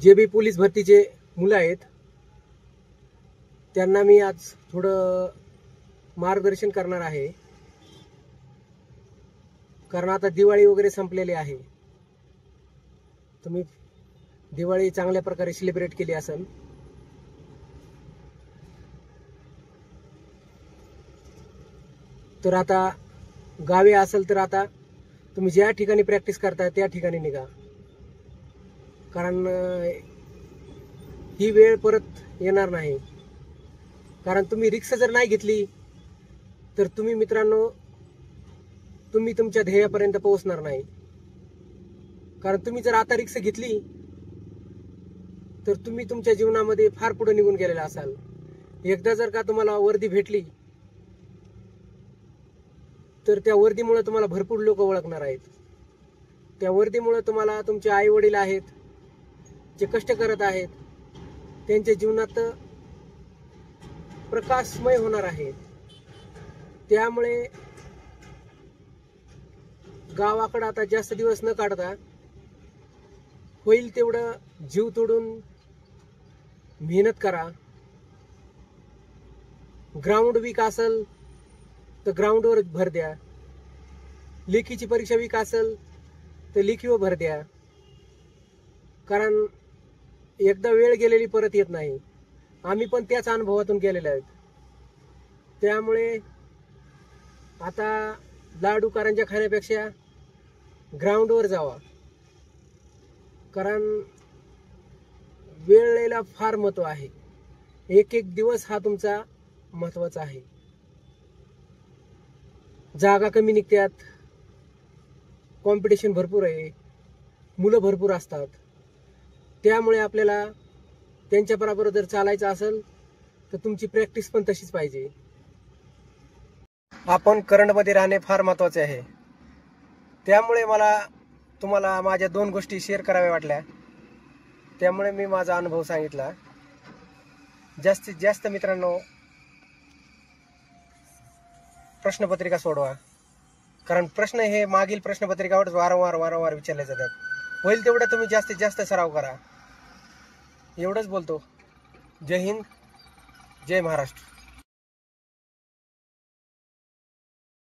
जे बी पोलीस भरतीचे मुलं आहेत त्यांना मी आज थोडं मार्गदर्शन करणार आहे, कारण आता दिवाळी वगैरे संपलेली आहे. तुम्ही दिवाळी चांगल्या प्रकारे सेलिब्रेट केली असेल. तर आता गावी असेल तर आता तुम्ही ज्या ठिकाणी प्रॅक्टिस करताय त्या ठिकाणी निघा, कारण ही वेळ परत येणार नाही. कारण तुम्ही रिक्षा जर नाही घेतली तर तुम्ही मित्रांनो तुम्ही तुमच्या ध्येयापर्यंत पोहोचणार नाही. कारण तुम्ही जर आता रिक्षा घेतली तर तुम्ही तुमच्या जीवनामध्ये फार पुढे निघून गेलेला असाल. एकदा जर का तुम्हाला वर्दी भेटली तर त्या वर्दीमुळे तुम्हाला भरपूर लोक ओळखणार आहेत. त्या वर्दीमुळे तुम्हाला तुमचे आई वडील आहेत जे कष्ट करत आहेत त्यांच्या जीवनात प्रकाशमय होणार आहे. त्यामुळे गावाकडे आता जास्त दिवस न काढता होईल तेवढं जीव तोडून मेहनत करा. ग्राउंड वीक असेल तर ग्राउंडवर भर द्या. लेखीची परीक्षा वीक असेल तर लेखीवर भर द्या. कारण एकदा वेळ गेलेली परत येत नाही. आम्ही पण त्याच अनुभवातून गेलेले आहेत. त्यामुळे आता लाडू करंज्या खाण्यापेक्षा ग्राउंडवर जावा, कारण वेळेला फार महत्त्व आहे. एक एक दिवस हा तुमचा महत्त्वाचा आहे. जागा कमी निघतात, कॉम्पिटिशन भरपूर आहे, मुलं भरपूर असतात. त्यामुळे आपल्याला त्यांच्याबरोबर जर चालायचं असेल तर तुमची प्रॅक्टिस पण तशीच पाहिजे. आपण करंटमध्ये राहणे फार महत्त्वाचे आहे. त्यामुळे मला तुम्हाला माझ्या 2 गोष्टी शेअर कराव्या वाटल्या, त्यामुळे मी माझा अनुभव सांगितला. जास्तीत जास्त मित्रांनो प्रश्नपत्रिका सोडवा, कारण प्रश्न हे मागील प्रश्नपत्रिकावर वारंवार विचारले जातात. होईल तेवढं तुम्ही जास्तीत जास्त सराव करा. एवढंच बोलतो. जय हिंद, जय महाराष्ट्र.